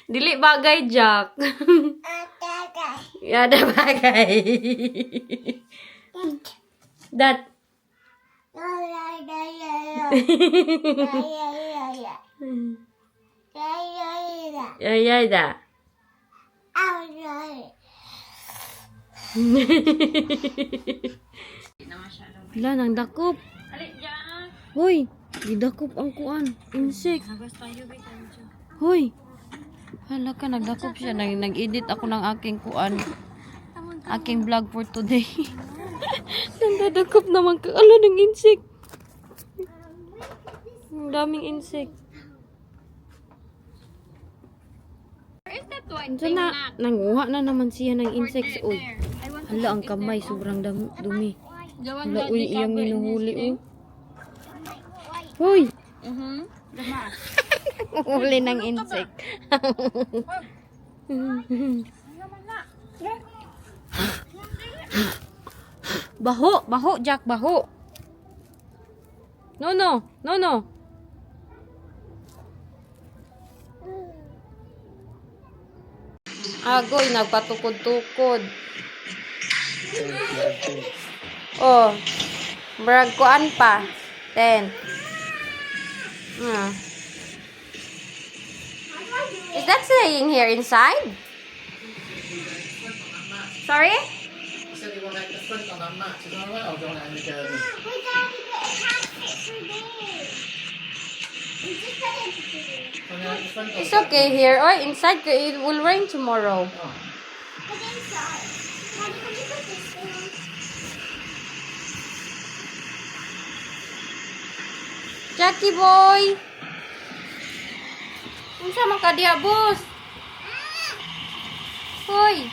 Dili bagay, Jack. Ada bagay. Dat. Ay, da. Wala, nang dakop. Hoy, gidakop ang kuan. Insect. Hoy. Hala ka, nagdakop siya. Nag-edit ako ng aking kuan. Aking vlog for today. Nandadakop naman ka. Ala, ng insect. Ang daming insect. Diyan na, nanguha na naman siya ng insects. Uy, hala, ang kamay. Sobrang dumi. Hala, uy, iyang minuhuli. Uy. Huli ng insect. Baho, Jack, baho. No. Agoy, nagpatukod-tukod. Oh, brag kuan pa. 10. Is that saying here inside? Sorry? I said you want to the front on that mat. Is that alright? Or do you want it in the garden? We got to put a carpet for there. We just put it together. On the front or It's okay here. Oh, inside, it will rain tomorrow. Oh. Put it inside. Daddy, can you put this down? Jackie boy! Unsa man ka diha, boss? Hoy!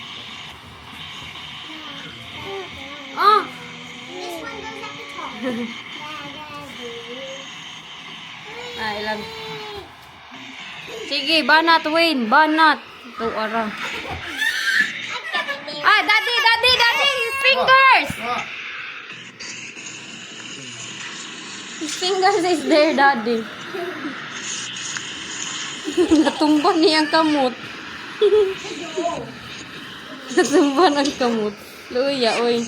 Ah! This one goes at the top. Ah, ilang. Sige, banat, Wayne. Banat. Ito, ara. Ah, daddy! His fingers! What? His fingers is there, daddy. Natumba niyang kamot. Natumba ng kamot. Luya, oy.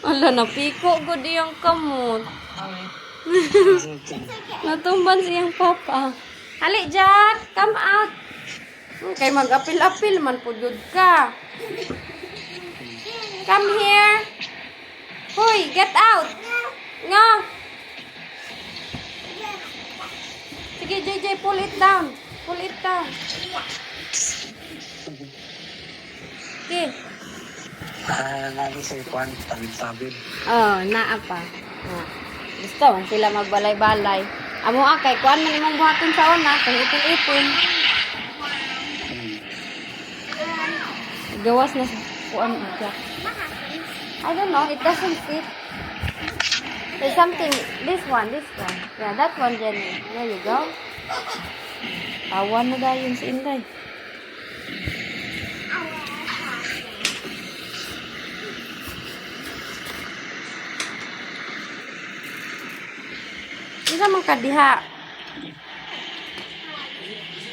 Ala, napiko ko diyang kamot. Natumban siyang papa. Hali, Jack. Come out. Kay mag-apil-apil man po jud ka. Come here. Hoy, get out. Nga. Sige, JJ, pull it down. Pull it down. Okay. Lagi sa ikuan, tabid-tabid. Oh, naa pa. Gusto man sila magbalay-balay. Amo kay kuan man imong buhaton sa una, kung ipon-ipon. Gawas na sa kuan siya. I don't know, it doesn't fit. There's something, this one. Yeah, that one, Jenny. There you go. Tawan na dayon si Inday. Isa man ka diha.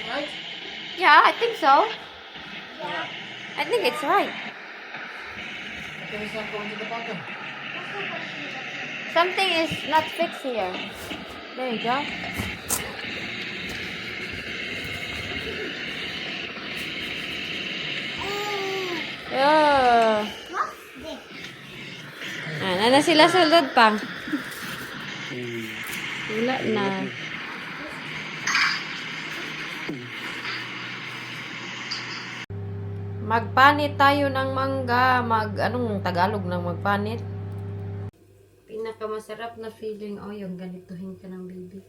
Right? Yeah, I think so. I think it's right. Okay, it's not going to the bottom. Something is not fixed here. There you go. Yeah. What's this? Ano sila sulod pa? Wala na. Magpanit tayo ng mangga. Anong Tagalog ng magpanit? Pinakamasarap na feeling. Oh, yung ganituhin ka ng baby.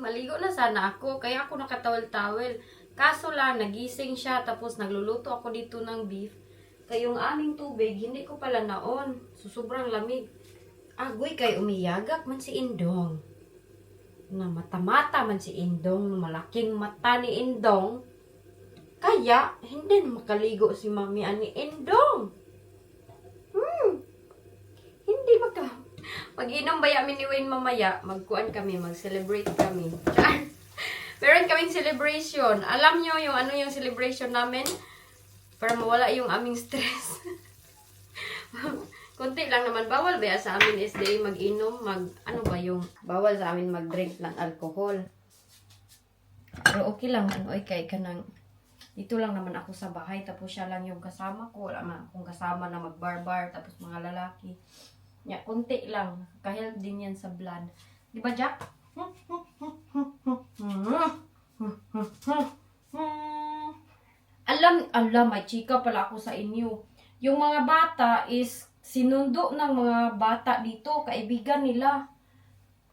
Maligo na sana ako. Kaya ako nakatawel-tawel. Kaso lang, nagising siya. Tapos nagluluto ako dito ng beef. Kaya yung aming tubig, hindi ko pala naon. So, sobrang lamig. Agoy, kay umiyagak man si Indong. Na mata-mata man si Indong. Malaking mata ni Indong. Kaya, hindi na makaligo si Mami ani Indong. Hindi maka. Mag-inom ba yamin ni Wayne mamaya? Magkuan kami, mag-celebrate kami. Meron kaming celebration. Alam nyo yung ano yung celebration namin? Para mawala yung aming stress. Kunti lang naman. Bawal ba sa amin is day mag-inom, ano ba yung, bawal sa amin mag-drink ng alcohol. Pero okay lang, ano ay kay kanang, dito lang naman ako sa bahay, tapos siya lang yung kasama ko. Wala man akong kasama na mag-bar-bar, tapos mga lalaki. Ya, kunti lang. Kahit din yan sa blood. Di ba, Jack? Alam, may chika pala ako sa inyo. Yung mga bata is sinundo ng mga bata dito, kaibigan nila.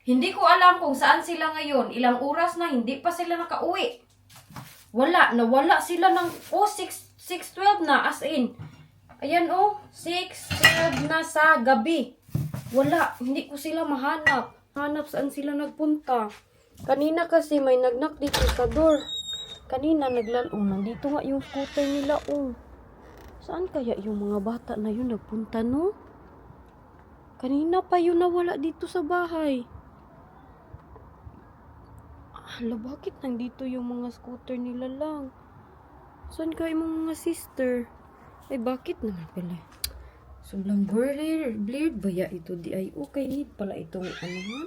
Hindi ko alam kung saan sila ngayon. Ilang oras na, hindi pa sila nakauwi. Nawala sila ng, 6:12 na, as in. Ayan 6:12 na sa gabi. Wala, hindi ko sila mahanap. Hanap saan sila nagpunta. Kanina kasi may nagnak dito sa door. Kanina nandito nga yung scooter nila, Saan kaya yung mga bata na yun nagpunta, no? Kanina pa yun nawala dito sa bahay. Hala, bakit nandito yung mga scooter nila lang? Saan kaya yung mga sister? Ay, bakit naman pala? Sobrang blurred ba ya ito? Di ay, okay, need pala itong ano, ha?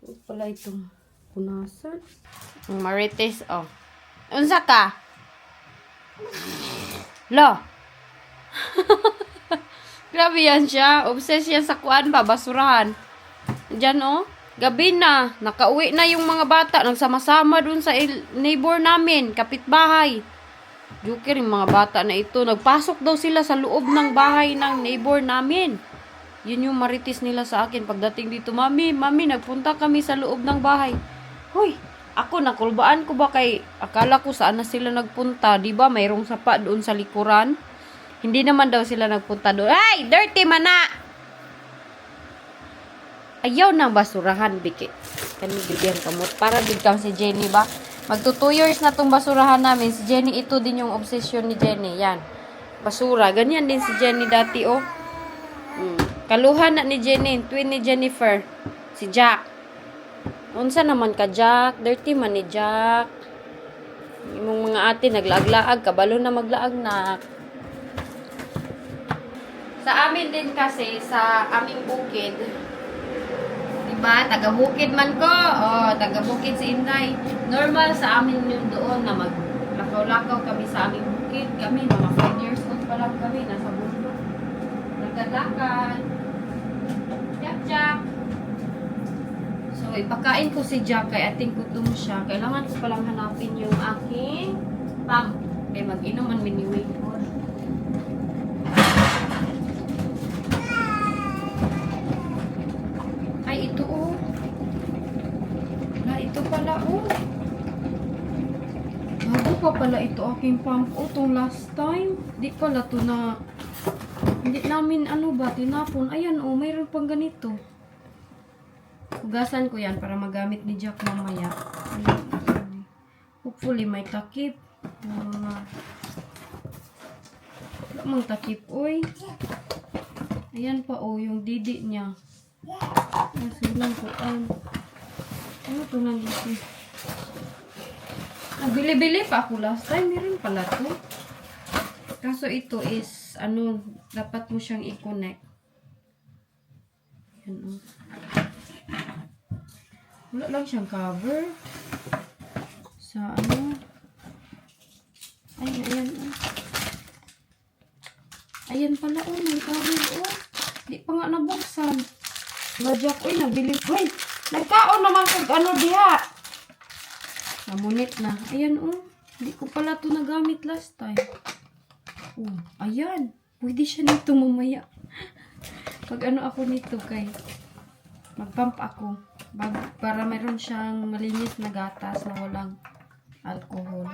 Need pala itong punasan. Marites, Unsa ka? Lo. Grabe yan siya. Obsessed yan sa kuan pa, basurahan. Diyan, gabi na. Nakauwi na yung mga bata. Nagsama-sama dun sa neighbor namin, kapitbahay. Joker yung mga bata na ito. Nagpasok daw sila sa loob ng bahay ng neighbor namin. Yun yung maritis nila sa akin. Pagdating dito, Mami, nagpunta kami sa loob ng bahay. Hoy, ako nakulbaan ko ba kay akala ko saan na sila nagpunta. Diba mayroong sapa doon sa likuran? Hindi naman daw sila nagpunta doon. Ay, dirty mana! Ayaw ng basurahan, Biki. Kani bigyan kamot. Para bigyan si Jenny ba? Magto 2 years na tong basurahan namin. Si Jenny, ito din yung obsession ni Jenny. Yan. Basura. Ganyan din si Jenny dati, Kaluhan na ni Jenny. Twin ni Jennifer. Si Jack. Unsa naman ka, Jack? Dirty man ni Jack. Yung mga ate naglaag-laag. Kabalo na maglaag na. Sa amin din kasi, sa aming bukid, diba? Taga-bukid man ko. Taga-bukid si Inday. Normal sa amin yung doon na maglakaw-lakaw kami sa aming bukid. Kami, mga 5 years old pa lang kami. Nasa bundok. Nagkadakad. Jack. So, ipakain ko si Jack. Kaya ating kutom siya. Kailangan ko palang hanapin yung aking pump. Kaya mag-inom ang mini-wake ko. Ay, ito ito pala bago pa pala ito aking pump tong last time. Di pala to na hindi namin tinapon. Ayan mayroon pang ganito. Hugasan ko yan para magamit ni Jack mamaya. Hopefully may takip. Wala mang takip, Ayan pa, yung didi niya. Nasilang ko, ano to nandito? Nabili-bili pa ako last time. Meron pala to. Kaso ito is, dapat mo siyang i-connect. Yan, Wala lang siyang cover. Sa Ayan. Ayan pala, may cover, Di pa nga nabuksan. Jack, nabili. Nagkaon naman kung diha. Namunit na. Ayan, Hindi ko pala to nagamit last time. Ayan. Pwede siya nito mamaya. Pag ako nito kay magpump ako. Para meron siyang malinis na gatas na walang alcohol.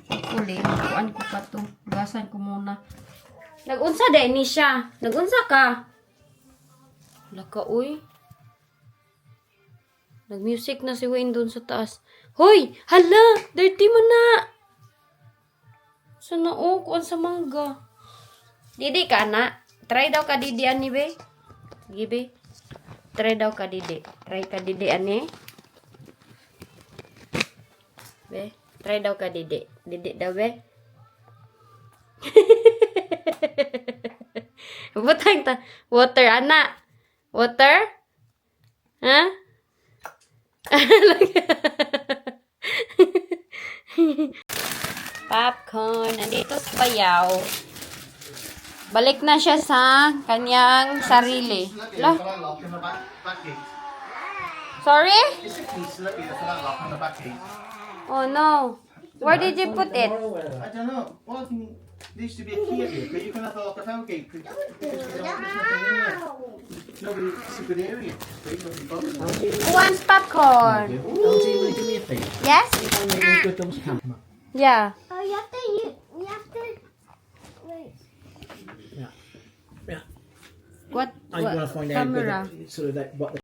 Hopefully, kuan ko pa to. Gasan ko muna. Nag-unsa din ni siya. Nag-unsa ka? Wala ka, Nag-music na si Wayne doon sa taas. Hoy! Hala! Dirty mo na! Sana kuan sa mangga. Didi ka na. Try daw ka didi ani be. Gibe. Try daw ka didi. Try ka didi ani. Be, try daw ka, Didi. Didi daw, be. Butang ta. Water, anak. Water? Ha? Popcorn. Nandito sa bayaw. Balik na siya sa kanyang sarili. Lah, Lock in the back gate. sorry? Is it slippy? That's not lock in the back gate. Oh no. Where did you put it? I don't know. Well, there used to be a key up here, but you can have to lock the tailgate. No, but it's a good area. Who wants popcorn? Auntie, do me a favor. Yes? Put those camera. Yeah. Oh, you have to wait. Yeah. What? I want to find out camera? sort of like what the